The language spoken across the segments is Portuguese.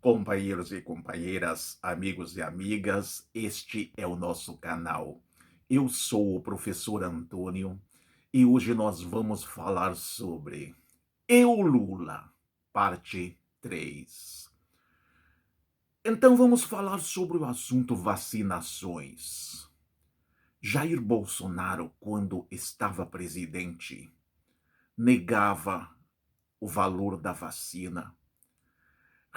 Companheiros e companheiras, amigos e amigas, este é o nosso canal. Eu sou o professor Antônio e hoje nós vamos falar sobre Eu Lula, parte 3. Então vamos falar sobre o assunto vacinações. Jair Bolsonaro, quando estava presidente, negava o valor da vacina,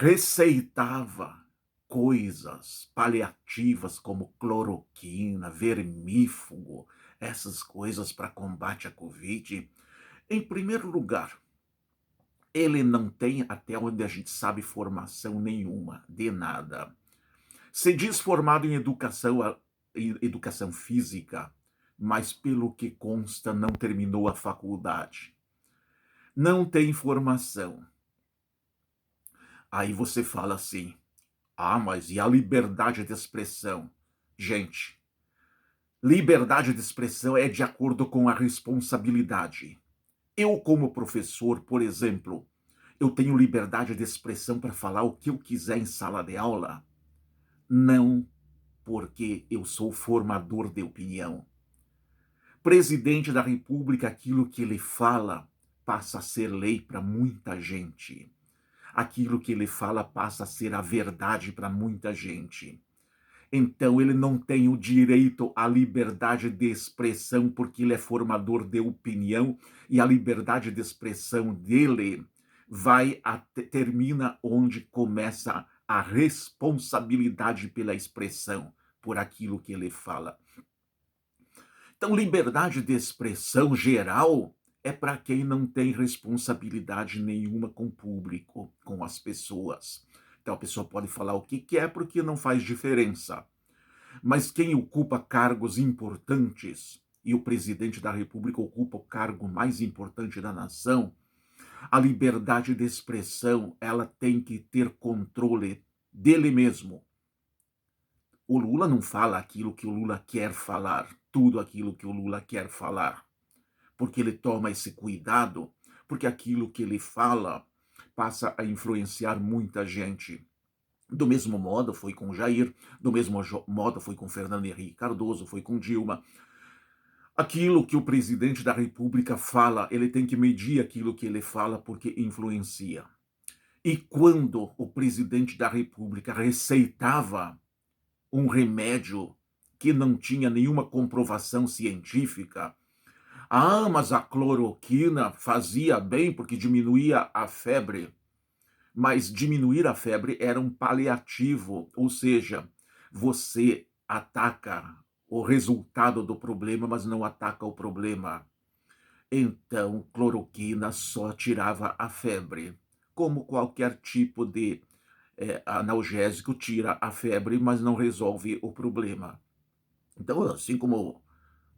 receitava coisas paliativas como cloroquina, vermífugo, essas coisas para combate à Covid. Em primeiro lugar, ele não tem, até onde a gente sabe, formação nenhuma, de nada. Se diz formado em educação física, mas pelo que consta, não terminou a faculdade. Não tem formação. Aí você fala assim: ah, mas e a liberdade de expressão? Gente, liberdade de expressão é de acordo com a responsabilidade. Eu, como professor, por exemplo, eu tenho liberdade de expressão para falar o que eu quiser em sala de aula? Não, porque eu sou formador de opinião. Presidente da República, aquilo que ele fala passa a ser lei para muita gente. Aquilo que ele fala passa a ser a verdade para muita gente. Então ele não tem o direito à liberdade de expressão porque ele é formador de opinião e a liberdade de expressão dele termina onde começa a responsabilidade pela expressão, por aquilo que ele fala. Então, liberdade de expressão geral é para quem não tem responsabilidade nenhuma com o público, com as pessoas. Então, a pessoa pode falar o que quer porque não faz diferença. Mas quem ocupa cargos importantes, e o presidente da República ocupa o cargo mais importante da nação, a liberdade de expressão, ela tem que ter controle dele mesmo. O Lula não fala aquilo que o Lula quer falar, tudo aquilo que o Lula quer falar, porque ele toma esse cuidado, porque aquilo que ele fala passa a influenciar muita gente. Do mesmo modo foi com Jair, do mesmo modo foi com Fernando Henrique Cardoso, foi com Dilma. Aquilo que o presidente da República fala, ele tem que medir aquilo que ele fala porque influencia. E quando o presidente da República receitava um remédio que não tinha nenhuma comprovação científica, ah, mas a cloroquina fazia bem porque diminuía a febre. Mas diminuir a febre era um paliativo, ou seja, você ataca o resultado do problema, mas não ataca o problema. Então, cloroquina só tirava a febre, como qualquer tipo de analgésico tira a febre, mas não resolve o problema. Então, assim como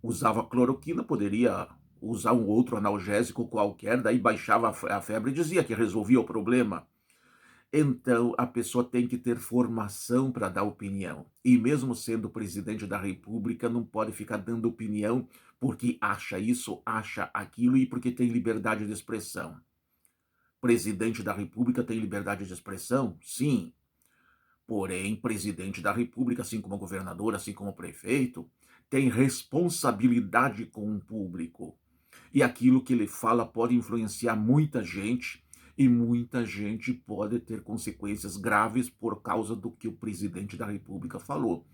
usava cloroquina, poderia usar um outro analgésico qualquer, daí baixava a febre e dizia que resolvia o problema. Então, a pessoa tem que ter formação para dar opinião. E mesmo sendo presidente da República, não pode ficar dando opinião porque acha isso, acha aquilo e porque tem liberdade de expressão. Presidente da República tem liberdade de expressão? Sim. Porém, presidente da República, assim como governador, assim como prefeito, tem responsabilidade com o público. E aquilo que ele fala pode influenciar muita gente, e muita gente pode ter consequências graves por causa do que o presidente da República falou.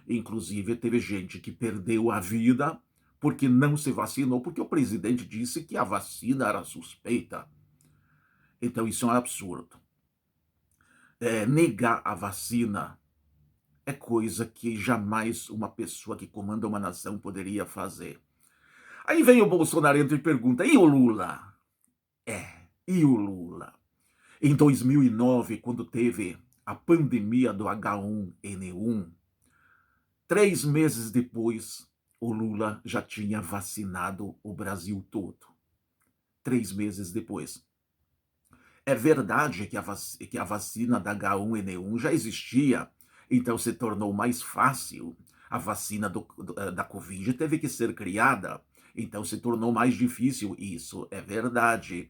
Inclusive, teve gente que perdeu a vida porque não se vacinou, porque o presidente disse que a vacina era suspeita. Então, isso é um absurdo. Negar a vacina é coisa que jamais uma pessoa que comanda uma nação poderia fazer. Aí vem o Bolsonaro e pergunta: e o Lula? E o Lula? Em 2009, quando teve a pandemia do H1N1, 3 meses depois, o Lula já tinha vacinado o Brasil todo. 3 meses depois. É verdade que a vacina da H1N1 já existia, então se tornou mais fácil. A vacina da Covid teve que ser criada, então se tornou mais difícil. Isso é verdade.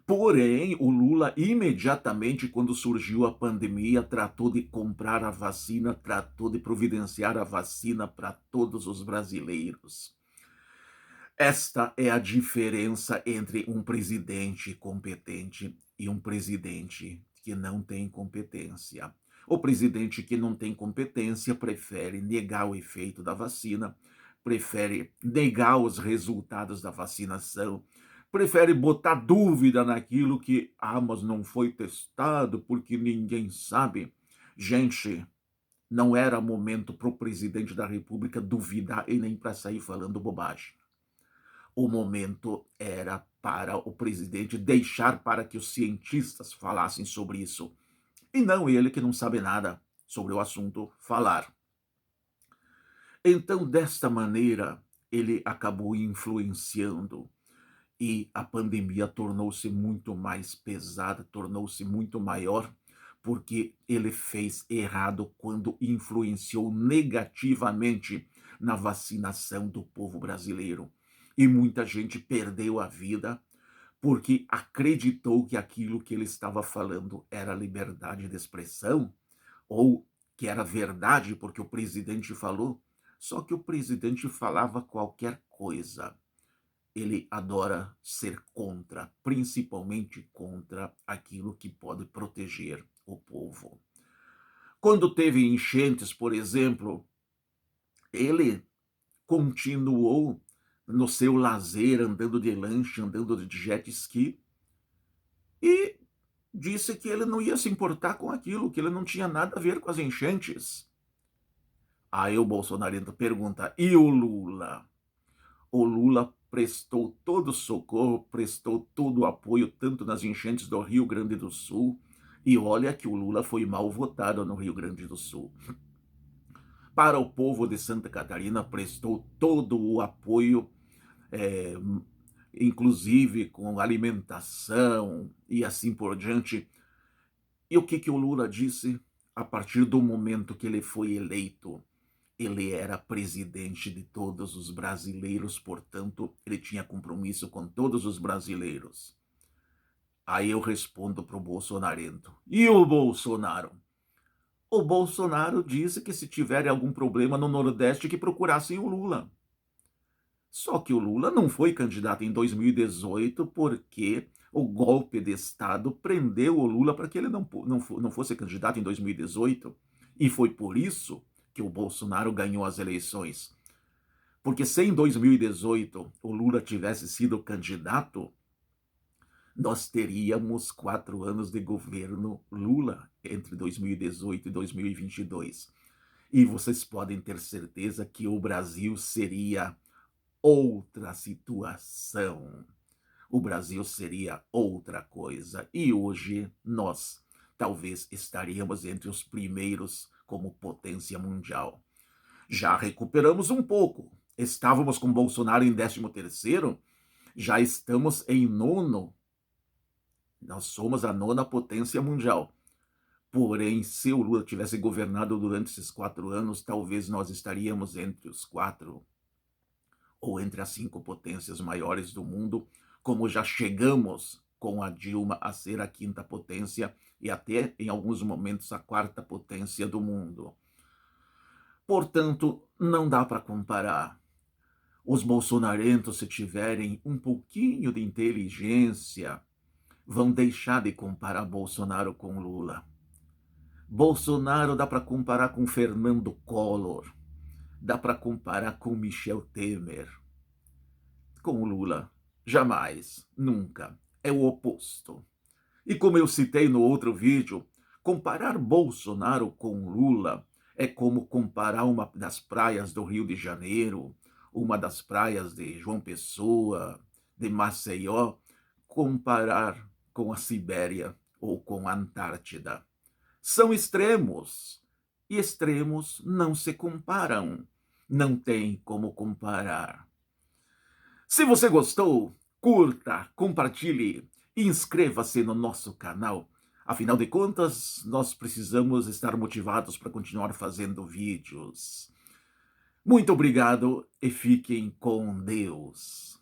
Porém, o Lula imediatamente, quando surgiu a pandemia, tratou de comprar a vacina, tratou de providenciar a vacina para todos os brasileiros. Esta é a diferença entre um presidente competente e um presidente que não tem competência. O presidente que não tem competência prefere negar o efeito da vacina, prefere negar os resultados da vacinação, prefere botar dúvida naquilo que, mas não foi testado porque ninguém sabe. Gente, não era momento para o presidente da República duvidar e nem para sair falando bobagem. O momento era para o presidente deixar para que os cientistas falassem sobre isso, e não ele, que não sabe nada sobre o assunto, falar. Então, desta maneira, ele acabou influenciando, e a pandemia tornou-se muito mais pesada, tornou-se muito maior, porque ele fez errado quando influenciou negativamente na vacinação do povo brasileiro. E muita gente perdeu a vida porque acreditou que aquilo que ele estava falando era liberdade de expressão, ou que era verdade porque o presidente falou. Só que o presidente falava qualquer coisa. Ele adora ser contra, principalmente contra aquilo que pode proteger o povo. Quando teve enchentes, por exemplo, ele continuou no seu lazer, andando de lanche, andando de jet ski, e disse que ele não ia se importar com aquilo, que ele não tinha nada a ver com as enchentes. Aí o bolsonarista pergunta: e o Lula? O Lula prestou todo o socorro, prestou todo o apoio, tanto nas enchentes do Rio Grande do Sul, e olha que o Lula foi mal votado no Rio Grande do Sul. Para o povo de Santa Catarina, prestou todo o apoio, é, inclusive com alimentação e assim por diante. E o que o Lula disse? A partir do momento que ele foi eleito, ele era presidente de todos os brasileiros, portanto, ele tinha compromisso com todos os brasileiros. Aí eu respondo para o bolsonarento: e o Bolsonaro? O Bolsonaro disse que se tiver algum problema no Nordeste, que procurassem o Lula. Só que o Lula não foi candidato em 2018 porque o golpe de Estado prendeu o Lula para que ele não fosse candidato em 2018. E foi por isso que o Bolsonaro ganhou as eleições. Porque se em 2018 o Lula tivesse sido candidato, nós teríamos 4 anos de governo Lula entre 2018 e 2022. E vocês podem ter certeza que o Brasil seria outra situação. O Brasil seria outra coisa. E hoje nós talvez estaríamos entre os primeiros como potência mundial. Já recuperamos um pouco. Estávamos com Bolsonaro em 13º, já estamos em 9º. Nós somos a 9ª potência mundial. Porém, se o Lula tivesse governado durante esses 4 anos, talvez nós estaríamos entre os 4 ou entre as 5 potências maiores do mundo, como já chegamos com a Dilma a ser a 5ª potência e até, em alguns momentos, a 4ª potência do mundo. Portanto, não dá para comparar. Os bolsonarentos, se tiverem um pouquinho de inteligência, vão deixar de comparar Bolsonaro com Lula. Bolsonaro dá para comparar com Fernando Collor, dá para comparar com Michel Temer. Com Lula, jamais, nunca. É o oposto. E como eu citei no outro vídeo, comparar Bolsonaro com Lula é como comparar uma das praias do Rio de Janeiro, uma das praias de João Pessoa, de Maceió, comparar com a Sibéria ou com a Antártida. São extremos, e extremos não se comparam. Não tem como comparar. Se você gostou, curta, compartilhe e inscreva-se no nosso canal. Afinal de contas, nós precisamos estar motivados para continuar fazendo vídeos. Muito obrigado e fiquem com Deus.